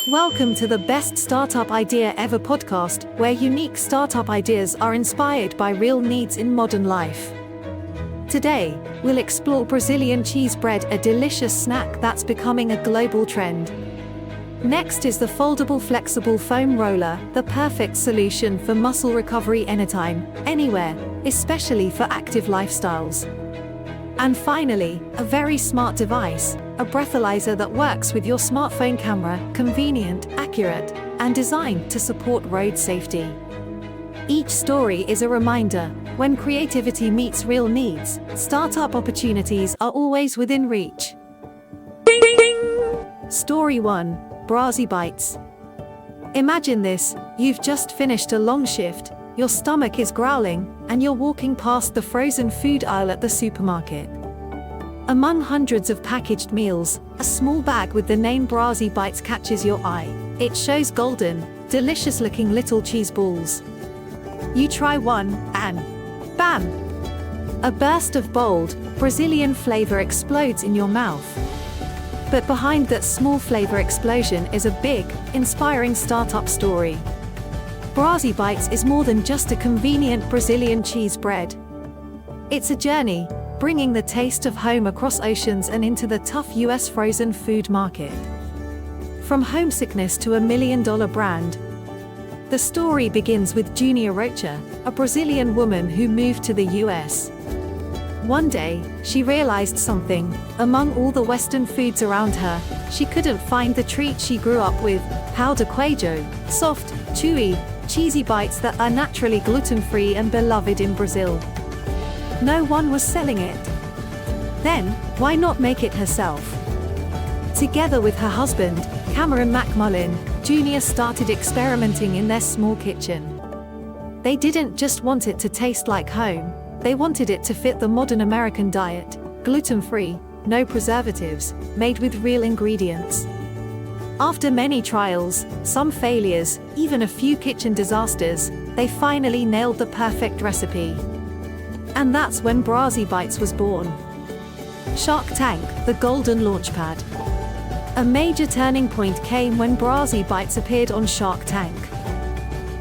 Welcome to the Best Startup Idea Ever podcast, where unique startup ideas are inspired by real needs in modern life. Today, we'll explore Brazilian cheese bread, a delicious snack that's becoming a global trend. Next is the foldable flexible foam roller, the perfect solution for muscle recovery anytime, anywhere, especially for active lifestyles. And finally, a very smart device, a breathalyzer that works with your smartphone camera, convenient, accurate, and designed to support road safety. Each story is a reminder, when creativity meets real needs, startup opportunities are always within reach. Story 1. Brazzy Bites. Imagine this, you've just finished a long shift, your stomach is growling, and you're walking past the frozen food aisle at the supermarket. Among hundreds of packaged meals, a small bag with the name Brazzy Bites catches your eye. It shows golden, delicious-looking little cheese balls. You try one, and bam! A burst of bold, Brazilian flavor explodes in your mouth. But behind that small flavor explosion is a big, inspiring startup story. Brazzy Bites is more than just a convenient Brazilian cheese bread. It's a journey, bringing the taste of home across oceans and into the tough US frozen food market. From homesickness to $1 million brand. The story begins with Junia Rocha, a Brazilian woman who moved to the US. One day, she realized something. Among all the Western foods around her, she couldn't find the treat she grew up with, Pão de Queijo, soft, chewy, cheesy bites that are naturally gluten-free and beloved in Brazil. No one was selling it. Then, why not make it herself? Together with her husband, Cameron McMullin, Junia started experimenting in their small kitchen. They didn't just want it to taste like home, they wanted it to fit the modern American diet, gluten-free, no preservatives, made with real ingredients. After many trials, some failures, even a few kitchen disasters, they finally nailed the perfect recipe. And that's when Brazzy Bites was born. Shark Tank, the golden launchpad. A major turning point came when Brazzy Bites appeared on Shark Tank.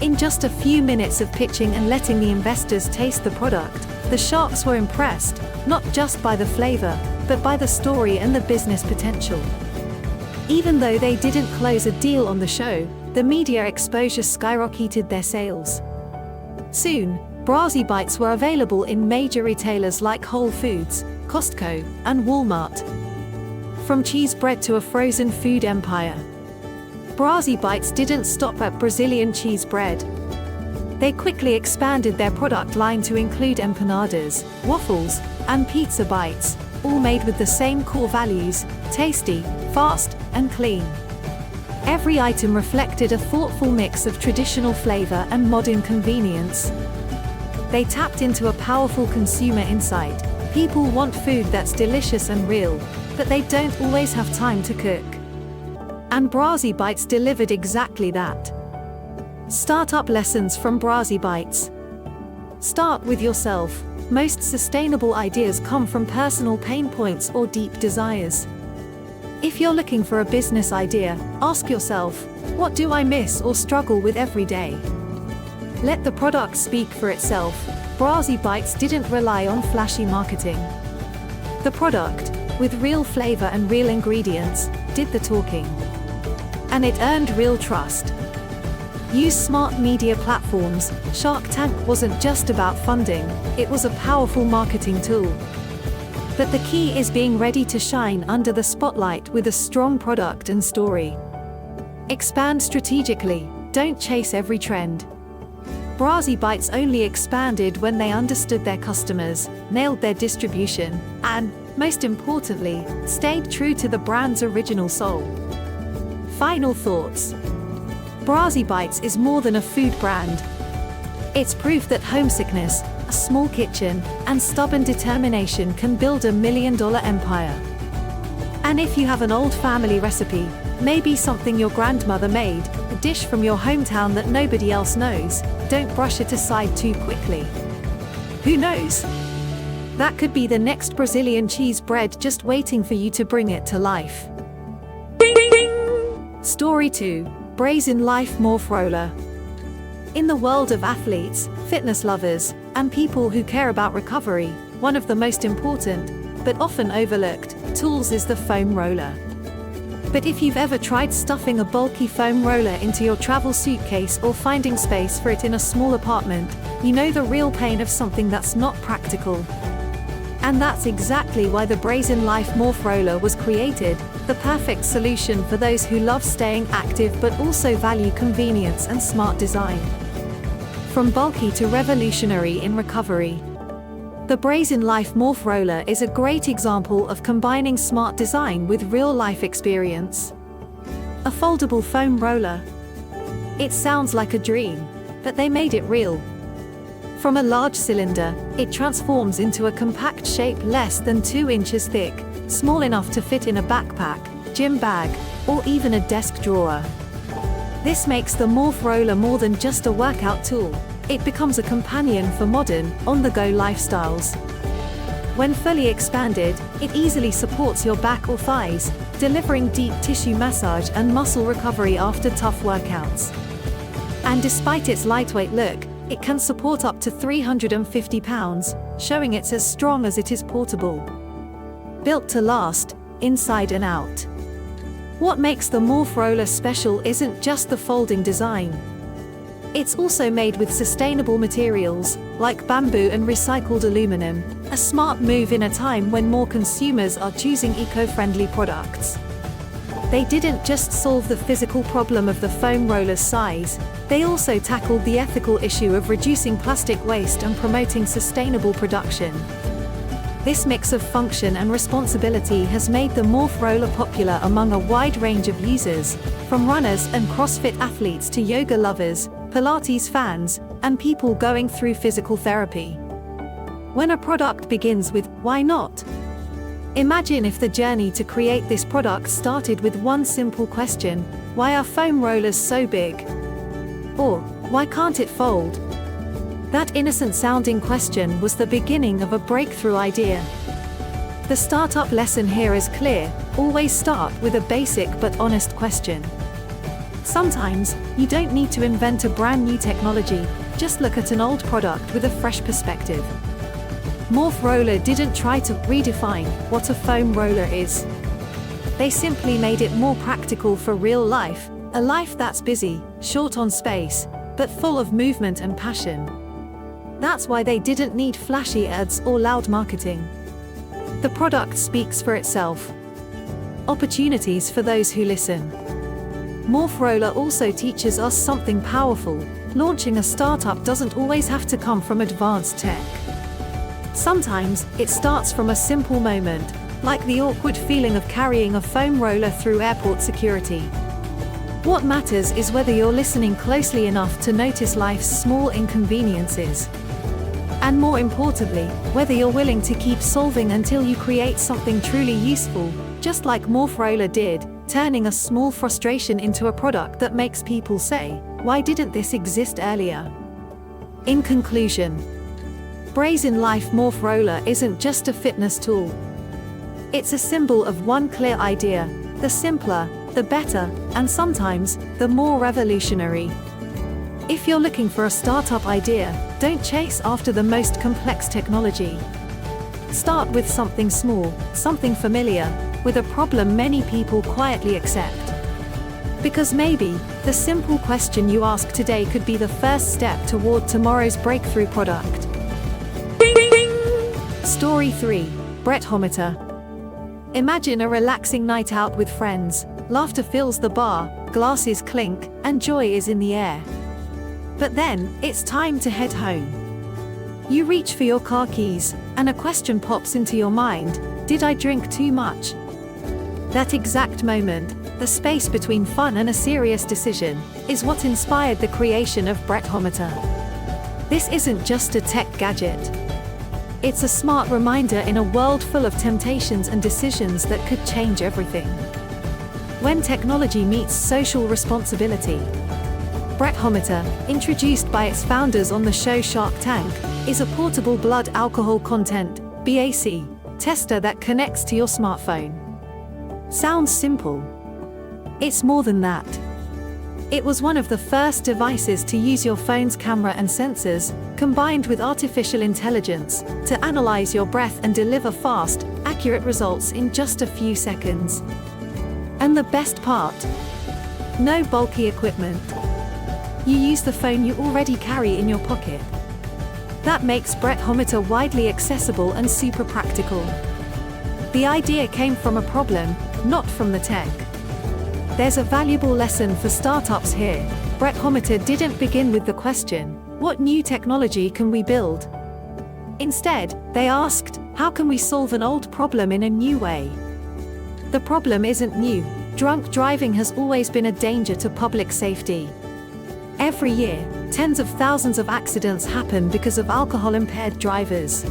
In just a few minutes of pitching and letting the investors taste the product, the sharks were impressed, not just by the flavor, but by the story and the business potential. Even though they didn't close a deal on the show, the media exposure skyrocketed their sales. Soon, Brazzy Bites were available in major retailers like Whole Foods, Costco, and Walmart. From cheese bread to a frozen food empire, Brazzy Bites didn't stop at Brazilian cheese bread. They quickly expanded their product line to include empanadas, waffles, and pizza bites, all made with the same core values: tasty, fast, and clean. Every item reflected a thoughtful mix of traditional flavor and modern convenience. They tapped into a powerful consumer insight. People want food that's delicious and real, but they don't always have time to cook. And Brazzy Bites delivered exactly that. Startup lessons from Brazzy Bites. Start with yourself. Most sustainable ideas come from personal pain points or deep desires. If you're looking for a business idea, ask yourself, what do I miss or struggle with every day? Let the product speak for itself. Brazzy Bites didn't rely on flashy marketing. The product, with real flavor and real ingredients, did the talking. And it earned real trust. Use smart media platforms. Shark Tank wasn't just about funding, it was a powerful marketing tool. But the key is being ready to shine under the spotlight with a strong product and story. Expand strategically, don't chase every trend. Brazzy Bites only expanded when they understood their customers, nailed their distribution, and, most importantly, stayed true to the brand's original soul. Final thoughts. Brazzy Bites is more than a food brand. It's proof that homesickness, a small kitchen, and stubborn determination can build $1 million empire. And if you have an old family recipe, maybe something your grandmother made, a dish from your hometown that nobody else knows, don't brush it aside too quickly. Who knows? That could be the next Brazilian cheese bread just waiting for you to bring it to life. Story 2. Brazilian Life Morph Roller. In the world of athletes, fitness lovers, and people who care about recovery, one of the most important, but often overlooked, tools is the foam roller. But if you've ever tried stuffing a bulky foam roller into your travel suitcase or finding space for it in a small apartment, you know the real pain of something that's not practical. And that's exactly why the Brazilian Life Morph Roller was created, the perfect solution for those who love staying active but also value convenience and smart design. From bulky to revolutionary in recovery, the Brazilian Life Morph Roller is a great example of combining smart design with real-life experience. A foldable foam roller. It sounds like a dream, but they made it real. From a large cylinder, it transforms into a compact shape less than 2 inches thick, small enough to fit in a backpack, gym bag, or even a desk drawer. This makes the Morph Roller more than just a workout tool. It becomes a companion for modern, on-the-go lifestyles. When fully expanded, it easily supports your back or thighs, delivering deep tissue massage and muscle recovery after tough workouts. And despite its lightweight look, it can support up to 350 pounds, showing it's as strong as it is portable. Built to last, inside and out. What makes the Morph Roller special isn't just the folding design. It's also made with sustainable materials, like bamboo and recycled aluminum, a smart move in a time when more consumers are choosing eco-friendly products. They didn't just solve the physical problem of the foam roller's size, they also tackled the ethical issue of reducing plastic waste and promoting sustainable production. This mix of function and responsibility has made the Morph Roller popular among a wide range of users, from runners and CrossFit athletes to yoga lovers, Pilates fans, and people going through physical therapy. When a product begins with, "Why not?" Imagine if the journey to create this product started with one simple question: why are foam rollers so big? Or, why can't it fold? That innocent-sounding question was the beginning of a breakthrough idea. The startup lesson here is clear: always start with a basic but honest question. Sometimes, you don't need to invent a brand new technology, just look at an old product with a fresh perspective. Morph Roller didn't try to redefine what a foam roller is. They simply made it more practical for real life, a life that's busy, short on space, but full of movement and passion. That's why they didn't need flashy ads or loud marketing. The product speaks for itself. Opportunities for those who listen. Morph Roller also teaches us something powerful: launching a startup doesn't always have to come from advanced tech. Sometimes, it starts from a simple moment, like the awkward feeling of carrying a foam roller through airport security. What matters is whether you're listening closely enough to notice life's small inconveniences. And more importantly, whether you're willing to keep solving until you create something truly useful, just like Morph Roller did, turning a small frustration into a product that makes people say, "Why didn't this exist earlier?" In conclusion, Brazilian Life Morph Roller isn't just a fitness tool. It's a symbol of one clear idea: the simpler, the better, and sometimes, the more revolutionary. If you're looking for a startup idea, don't chase after the most complex technology. Start with something small, something familiar, with a problem many people quietly accept. Because maybe, the simple question you ask today could be the first step toward tomorrow's breakthrough product. Story 3. Brettometer. Imagine a relaxing night out with friends. Laughter fills the bar, glasses clink, and joy is in the air. But then, it's time to head home. You reach for your car keys, and a question pops into your mind: did I drink too much? That exact moment, the space between fun and a serious decision, is what inspired the creation of Brettometer. This isn't just a tech gadget. It's a smart reminder in a world full of temptations and decisions that could change everything. When technology meets social responsibility. Brettometer, introduced by its founders on the show Shark Tank, is a portable blood alcohol content (BAC) tester that connects to your smartphone. Sounds simple. It's more than that. It was one of the first devices to use your phone's camera and sensors, combined with artificial intelligence, to analyze your breath and deliver fast, accurate results in just a few seconds. And the best part? No bulky equipment. You use the phone you already carry in your pocket. That makes Breathometer widely accessible and super practical. The idea came from a problem, not from the tech. There's a valuable lesson for startups here. Breathometer didn't begin with the question, what new technology can we build? Instead, they asked, how can we solve an old problem in a new way? The problem isn't new. Drunk driving has always been a danger to public safety. Every year, tens of thousands of accidents happen because of alcohol-impaired drivers.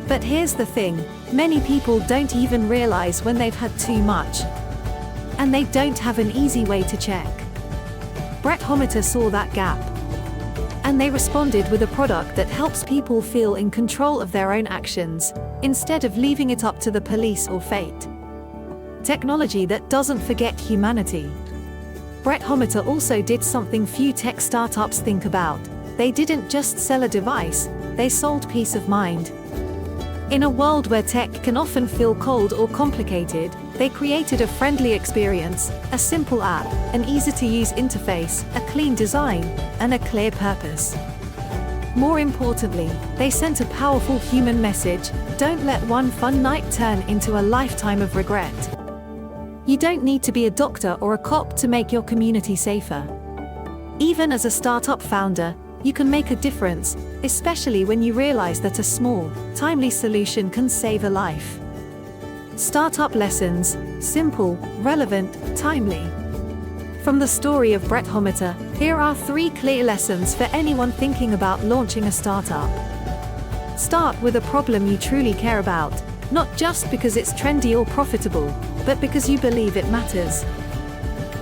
But here's the thing, many people don't even realize when they've had too much. And they don't have an easy way to check. Breathometer saw that gap. And they responded with a product that helps people feel in control of their own actions, instead of leaving it up to the police or fate. Technology that doesn't forget humanity. Breathometer also did something few tech startups think about. They didn't just sell a device, they sold peace of mind. In a world where tech can often feel cold or complicated, they created a friendly experience, a simple app, an easy-to-use interface, a clean design, and a clear purpose. More importantly, they sent a powerful human message: don't let one fun night turn into a lifetime of regret. You don't need to be a doctor or a cop to make your community safer. Even as a startup founder, you can make a difference, especially when you realize that a small, timely solution can save a life. Startup lessons: simple, relevant, timely. From the story of Breathometer, here are 3 clear lessons for anyone thinking about launching a startup. Start with a problem you truly care about, not just because it's trendy or profitable, but because you believe it matters.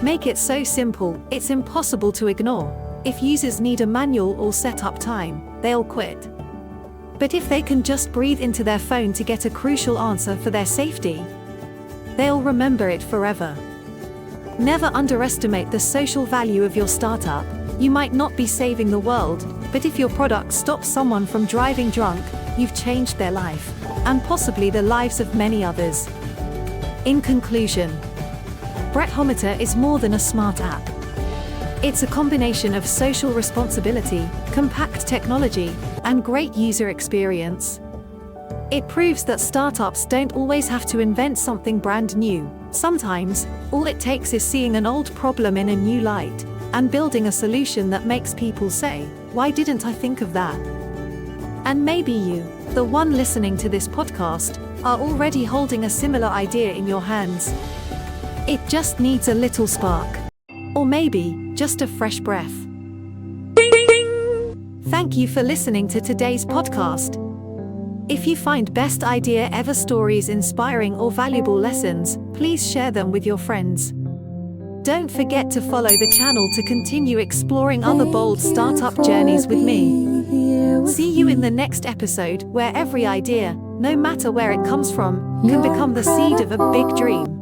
Make it so simple, it's impossible to ignore. If users need a manual or setup time, they'll quit. But if they can just breathe into their phone to get a crucial answer for their safety, they'll remember it forever. Never underestimate the social value of your startup. You might not be saving the world, but if your product stops someone from driving drunk, you've changed their life, and possibly the lives of many others. In conclusion, Breathometer is more than a smart app. It's a combination of social responsibility, compact technology, and great user experience. It proves that startups don't always have to invent something brand new. Sometimes, all it takes is seeing an old problem in a new light, and building a solution that makes people say, why didn't I think of that? And maybe you, the one listening to this podcast, are already holding a similar idea in your hands. It just needs a little spark. Or maybe, just a fresh breath. Thank you for listening to today's podcast. If you find best idea ever stories inspiring or valuable lessons, please share them with your friends. Don't forget to follow the channel to continue exploring other bold startup journeys with me. See you in the next episode, where every idea, no matter where it comes from, can become the seed of a big dream.